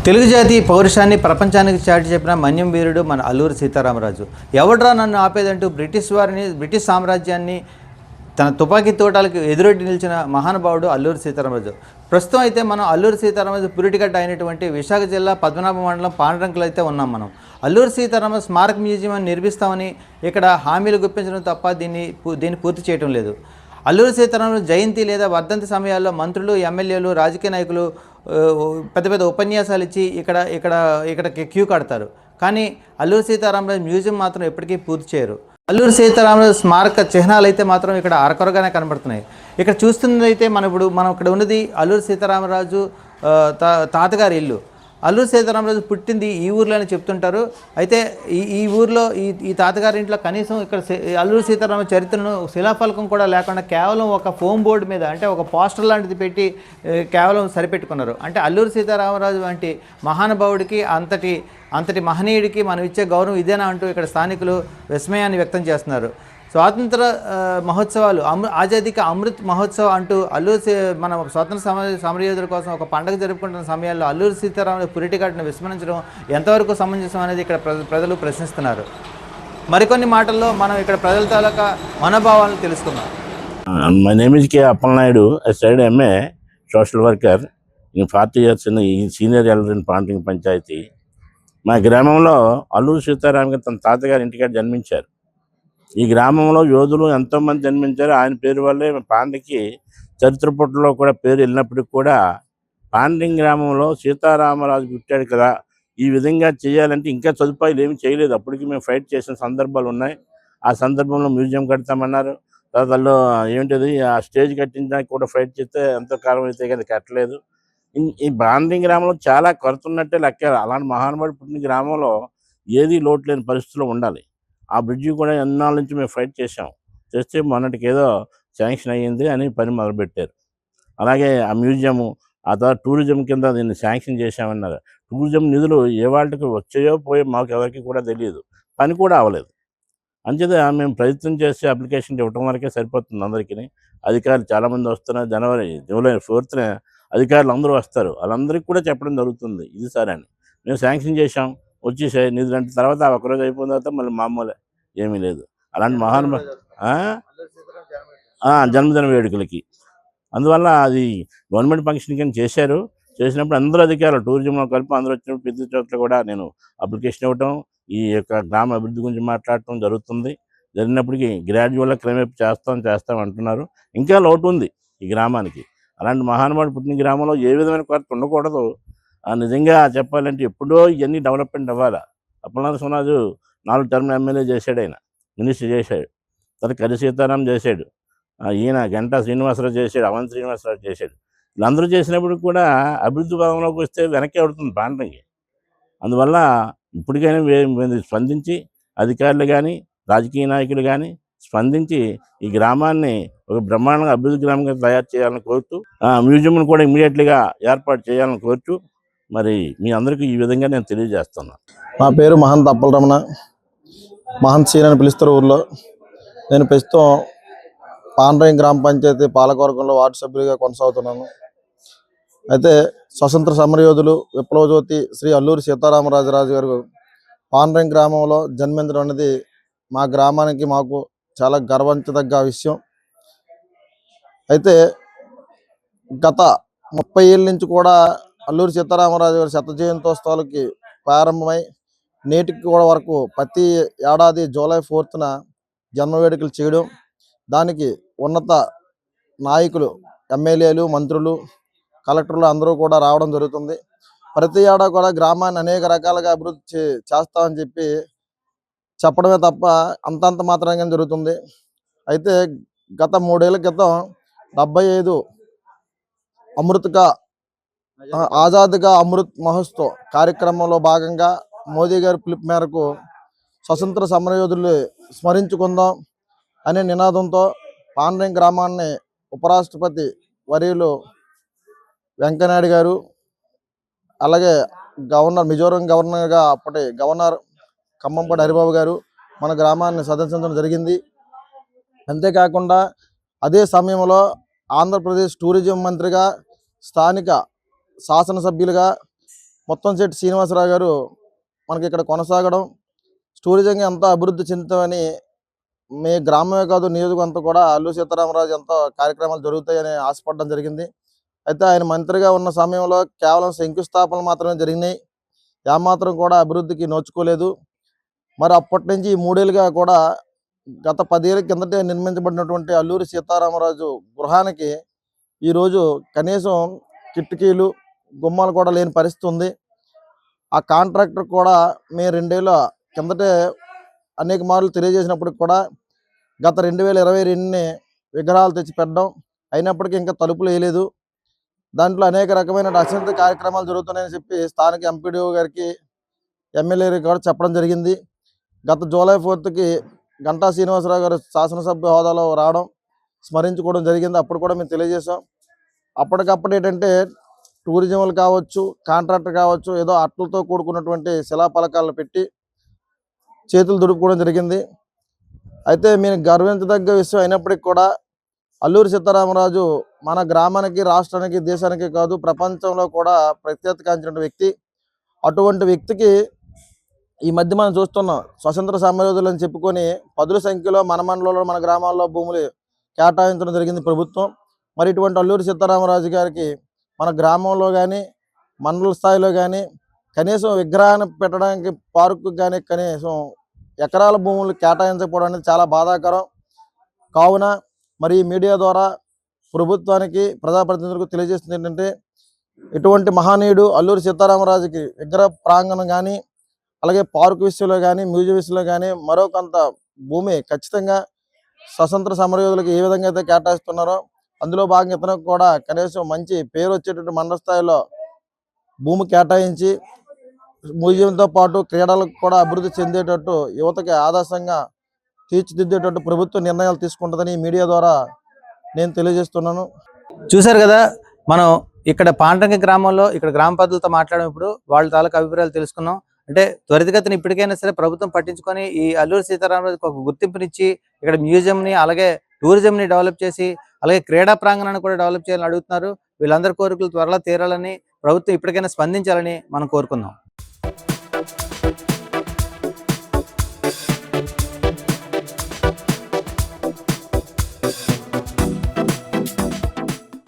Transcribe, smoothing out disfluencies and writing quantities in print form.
తెలుగు జాతి పౌరుషాన్ని ప్రపంచానికి చాటి చెప్పిన మన్యం వీరుడు మన అల్లూరి సీతారామరాజు. ఎవడ్రా నన్ను ఆపేదంటూ బ్రిటిష్ సామ్రాజ్యాన్ని తన తుపాకీ తోటాలకు ఎదురొడ్డి నిలిచిన మహానుభావుడు అల్లూరి సీతారామరాజు. ప్రస్తుతం అయితే మనం అల్లూరి సీతారామరాజు పురిటిగడ్డ అయినటువంటి విశాఖ జిల్లా పద్మనాభ మండలం పాండ్రంకులు అయితే ఉన్నాం. మనం అల్లూరి సీతారామరాజు స్మారక మ్యూజియం అని నిర్మిస్తామని ఇక్కడ హామీలు గుప్పించడం తప్ప దీన్ని పూర్తి చేయడం లేదు. అల్లూరి సీతారామరాజు జయంతి లేదా వర్ధంతి సమయాల్లో మంత్రులు, ఎమ్మెల్యేలు, రాజకీయ నాయకులు పెద్ద పెద్ద ఉపన్యాసాలు ఇచ్చి ఇక్కడ క్యూ కడతారు. కానీ అల్లూరి సీతారామరాజు మ్యూజియం మాత్రం ఎప్పటికీ పూర్తి చేయరు. అల్లూరి సీతారామరాజు స్మారక చిహ్నాలు అయితే మాత్రం ఇక్కడ అరకొరగానే కనబడుతున్నాయి. ఇక్కడ చూస్తున్నది అయితే మనం ఇక్కడ ఉన్నది అల్లూరి సీతారామరాజు తాతగారి ఇల్లు. అల్లూరి సీతారామరాజు పుట్టింది ఈ ఊర్లో అని చెప్తుంటారు. అయితే ఈ ఊర్లో ఈ తాతగారి ఇంట్లో కనీసం ఇక్కడ అల్లూరి సీతారామరాజు చరిత్రను శిలాఫలకం కూడా లేకుండా కేవలం ఒక ఫోమ్ బోర్డు మీద, అంటే ఒక పోస్టర్ లాంటిది పెట్టి కేవలం సరిపెట్టుకున్నారు. అంటే అల్లూరి సీతారామరాజు వంటి మహానుభావుడికి, అంతటి మహనీయుడికి మనం ఇచ్చే గౌరవం ఇదేనా అంటూ ఇక్కడ స్థానికులు విస్మయాన్ని వ్యక్తం చేస్తున్నారు. స్వాతంత్ర మహోత్సవాలు, ఆజాదీకి అమృత్ మహోత్సవ్ అంటూ మన స్వాతంత్ర సమరయోధుల కోసం ఒక పండుగ జరుపుకుంటున్న సమయాల్లో అల్లూరి సీతారామరాజు పురిటిగడ్డను విస్మరించడం ఎంతవరకు సమంజసం అనేది ఇక్కడ ప్రజలు ప్రశ్నిస్తున్నారు. మరికొన్ని మాటల్లో మనం ఇక్కడ ప్రజల తాలూకా మనోభావాలను తెలుసుకున్నాం. My name is K Appalanaidu. I studied MA social worker in 40 years in senior elder in Pandrang Panchayati. మా గ్రామంలో అల్లూరి సీతారామరాజు తన తాతగారి ఇంటికాడ జన్మించారు. ఈ గ్రామంలో యోధులు ఎంతోమంది జన్మించారు. ఆయన పేరు వల్లే పాండ్రంగికి చరిత్ర పుటలో కూడా పేరు వెళ్ళినప్పటికి కూడా పాండ్రంగి గ్రామంలో సీతారామరాజు పుట్టాడు కదా, ఈ విధంగా చేయాలంటే ఇంకా సదుపాయాలు ఏమి చేయలేదు. అప్పటికి మేము ఫైట్ చేసిన సందర్భాలు ఉన్నాయి. ఆ సందర్భంలో మ్యూజియం కడతామన్నారు. తర్వాత వాళ్ళు ఏంటిది ఆ స్టేజ్ కట్టించడానికి కూడా ఫైట్ చేస్తే ఎంతో కాలం అయితే కానీ కట్టలేదు. ఈ పాండ్రంగి గ్రామంలో చాలా కొరత ఉన్నట్టే లెక్క. అలాంటి మహానుభావుడు పుట్టిన గ్రామంలో ఏది లోటు లేని పరిస్థితిలో ఉండాలి. ఆ బ్రిడ్జి కూడా ఎన్నాళ్ళ నుంచి మేము ఫైట్ చేస్తే మొన్నటికి ఏదో శాంక్షన్ అయ్యింది అని పని మొదలుపెట్టారు. అలాగే ఆ మ్యూజియము, ఆ తర్వాత టూరిజం కింద దీన్ని శాంక్షన్ చేశామన్నారు. టూరిజం నిధులు ఏ వాళ్ళకి వచ్చాయో పోయో మాకు ఎవరికి కూడా తెలియదు. పని కూడా అవ్వలేదు. అంచేత మేము ప్రయత్నం చేసి అప్లికేషన్ ఇవ్వటం వరకే సరిపోతుంది అందరికీ. అధికారులు చాలామంది వస్తున్నారు. జూలై 4th అధికారులు అందరూ వస్తారు. వాళ్ళందరికీ కూడా చెప్పడం జరుగుతుంది ఇది సరే అని. మేము శాంక్షన్ చేసాం, వచ్చేసాయి నిధులు. అంటే తర్వాత ఒకరోజు అయిపోయిన తర్వాత మళ్ళీ మామూలే, ఏమీ లేదు. అలాంటి జన్మదిన వేడుకలకి అందువల్ల అది గవర్నమెంట్ ఫంక్షన్ కింద చేసినప్పుడు అందరూ అధికారులు టూరిజంలో కలిపి అందరూ వచ్చినప్పుడు ప్రతి చోట్ల కూడా నేను అప్లికేషన్ ఇవ్వటం, ఈ యొక్క గ్రామ అభివృద్ధి గురించి మాట్లాడటం జరుగుతుంది. జరిగినప్పటికీ గ్రాడ్యువల్గా క్రమేపు చేస్తాం అంటున్నారు. ఇంకా లోటు ఉంది ఈ గ్రామానికి. అలాంటి మహానుభావుడు పుట్టిన గ్రామంలో ఏ విధమైన కొరత ఉండకూడదు. నిజంగా చెప్పాలంటే ఎప్పుడో ఇవన్నీ డెవలప్మెంట్ అవ్వాలి. అప్పలనారాయణరాజు 4 టర్మ్ ఎమ్మెల్యే చేశాడు, ఆయన మినిస్టర్ చేశాడు. తర్వాత కరి సీతారాం చేశాడు, ఈయన గంటా శ్రీనివాసరావు చేశాడు, అవంతి శ్రీనివాసరావు చేశాడు. వీళ్ళందరూ చేసినప్పుడు కూడా అభివృద్ధి పదంలోకి వస్తే వెనక్కి అవుతుంది పాండ్రంగి. అందువల్ల ఇప్పటికైనా స్పందించి అధికారులు కానీ రాజకీయ నాయకులు కానీ స్పందించి ఈ గ్రామాన్ని ఒక బ్రహ్మాండంగా అభివృద్ధి గ్రామంగా తయారు చేయాలని కోరుతూ, మ్యూజియంను కూడా ఇమీడియట్లీగా ఏర్పాటు చేయాలని కోరుతూ మరి మీ అందరికీ ఈ విధంగా నేను తెలియజేస్తున్నాను. నా పేరు మహంత్ అప్పలరమణ, మహంత్ సీన్ అని పిలుస్తారు ఊర్లో. నేను ప్రస్తుతం పాండ్రంగి గ్రామ పంచాయతీ పాలకవర్గంలో వార్డు సభ్యుడిగా కొనసాగుతున్నాను. అయితే స్వతంత్ర సమరయోధులు విప్లవ జ్యోతి శ్రీ అల్లూరి సీతారామరాజు గారు పాండ్రంగి గ్రామంలో జన్మించడం అనేది మా గ్రామానికి మాకు చాలా గర్వించదగ్గ విషయం. అయితే గత 30 ఏళ్ళ నుంచి కూడా అల్లూరి సీతారామరాజు గారి 100వ జయంతోత్సవాలకి ప్రారంభమై నేటికి కూడా వరకు ప్రతి ఏడాది జూలై 4th జన్మ వేడుకలు చేయడం, దానికి ఉన్నత నాయకులు, ఎమ్మెల్యేలు, మంత్రులు, కలెక్టర్లు అందరూ కూడా రావడం జరుగుతుంది. ప్రతి ఏడాది కూడా గ్రామాన్ని అనేక రకాలుగా అభివృద్ధి చేస్తామని చెప్పడమే తప్ప అంతంత మాత్రంగా జరుగుతుంది. అయితే గత 3 ఏళ్ల క్రితం 75 ఆజాద్గా అమృత్ మహోత్సవ్ కార్యక్రమంలో భాగంగా మోదీ గారి పిలుపు మేరకు స్వతంత్ర సమరయోధులు స్మరించుకుందాం అనే నినాదంతో పాండ్రంగి గ్రామాన్ని ఉపరాష్ట్రపతి వర్యులు వెంకయ్యనాయుడు గారు, అలాగే మిజోరం గవర్నర్గా అప్పటి గవర్నర్ ఖమ్మంపాటి హరిబాబు గారు మన గ్రామాన్ని సందర్శించడం జరిగింది. అంతేకాకుండా అదే సమయంలో ఆంధ్రప్రదేశ్ టూరిజం మంత్రిగా, స్థానిక శాసనసభ్యులుగా ముత్తంశెట్టి శ్రీనివాసరావు గారు మనకి ఇక్కడ కొనసాగడం, టూరిజంగా ఎంతో అభివృద్ధి చెందుతామని మీ గ్రామమే కాదు నియోజకవర్గం అంతా కూడా అల్లూరి సీతారామరాజు ఎంతో కార్యక్రమాలు జరుగుతాయని ఆశపడడం జరిగింది. అయితే ఆయన మంత్రిగా ఉన్న సమయంలో కేవలం శంకుస్థాపనలు మాత్రమే జరిగినాయి, ఏమాత్రం కూడా అభివృద్ధికి నోచుకోలేదు. మరి అప్పటి నుంచి ఈ 3 ఏళ్ళుగా కూడా గత 10 ఏళ్ళ కిందటే నిర్మించబడినటువంటి అల్లూరి సీతారామరాజు గృహానికి ఈరోజు కనీసం కిటికీలు గుమ్మాలు కూడా లేని పరిస్థితి ఉంది. ఆ కాంట్రాక్టర్ కూడా మేము 2 ఏళ్ళ కిందటే అనేక మార్లు తెలియజేసినప్పటికి కూడా గత 2022 విగ్రహాలు తెచ్చి పెట్టడం, అయినప్పటికీ ఇంకా తలుపులు వేయలేదు. దాంట్లో అనేక రకమైన అశాంతి కార్యక్రమాలు జరుగుతున్నాయని చెప్పి స్థానిక ఎంపీడీఓ గారికి, ఎమ్మెల్యే కూడా చెప్పడం జరిగింది. గత జూలై 4కి గంటా శ్రీనివాసరావు గారు శాసనసభ్య హోదాలో రావడం, స్మరించుకోవడం జరిగింది. అప్పుడు కూడా మేము తెలియజేసాం. అప్పటికప్పుడు ఏంటంటే టూరిజంలు కావచ్చు, కాంట్రాక్టర్ కావచ్చు, ఏదో అట్లతో కూడుకున్నటువంటి శిలాఫలకాలను పెట్టి చేతులు దుడుపుకోవడం జరిగింది. అయితే మీరు గర్వించదగ్గ విషయం అయినప్పటికీ కూడా అల్లూరి సీతారామరాజు మన గ్రామానికి, రాష్ట్రానికి, దేశానికి కాదు ప్రపంచంలో కూడా ప్రఖ్యాతిగాంచిన వ్యక్తి. అటువంటి వ్యక్తికి ఈ మధ్య మనం చూస్తున్నాం, స్వతంత్ర సమరయోధులు అని చెప్పుకొని పదుల సంఖ్యలో మన మండలంలో, మన గ్రామాల్లో భూములు కేటాయించడం జరిగింది ప్రభుత్వం. మరి ఇటువంటి అల్లూరి సీతారామరాజు గారికి మన గ్రామంలో కానీ, మండల స్థాయిలో కానీ కనీసం విగ్రహాన్ని పెట్టడానికి పార్కు కానీ కనీసం ఎకరాల భూములు కేటాయించకపోవడం అనేది చాలా బాధాకరం. కావున మరి ఈ మీడియా ద్వారా ప్రభుత్వానికి, ప్రజాప్రతినిధులకు తెలియజేస్తుంది ఏంటంటే, ఇటువంటి మహనీయుడు అల్లూరి సీతారామరాజుకి విగ్రహ ప్రాంగణం కానీ, అలాగే పార్కు విషయంలో కానీ, మ్యూజియం విషయంలో కానీ మరో కొంత భూమి ఖచ్చితంగా స్వతంత్ర సమరయోధులకు ఏ విధంగా అయితే కేటాయిస్తున్నారో అందులో భాగంగా ఇతనికి కూడా కనీసం మంచి పేరు వచ్చేటట్టు మండల స్థాయిలో భూమి కేటాయించి మ్యూజియంతో పాటు క్రీడలకు కూడా అభివృద్ధి చెందేటట్టు, యువతకి ఆదర్శంగా తీర్చిదిద్దేటట్టు ప్రభుత్వం నిర్ణయాలు తీసుకుంటుందని మీడియా ద్వారా నేను తెలియజేస్తున్నాను. చూశారు కదా, మనం ఇక్కడ పాండ్రంగి గ్రామంలో ఇక్కడ గ్రామ పెద్దలతో మాట్లాడినప్పుడు వాళ్ళ తాలూకు అభిప్రాయాలు తెలుసుకున్నాం. అంటే త్వరితగతిన ఇప్పటికైనా సరే ప్రభుత్వం పట్టించుకొని ఈ అల్లూరి సీతారామరాజుకి ఒక గుర్తింపునిచ్చి ఇక్కడ మ్యూజియంని, అలాగే టూరిజంని డెవలప్ చేసి, అలాగే క్రీడా ప్రాంగణాన్ని కూడా డెవలప్ చేయాలని అడుగుతున్నారు. వీళ్ళందరి కోరికలు త్వరలో తీరాలని, ప్రభుత్వం ఇప్పటికైనా స్పందించాలని మనం కోరుకుందాం.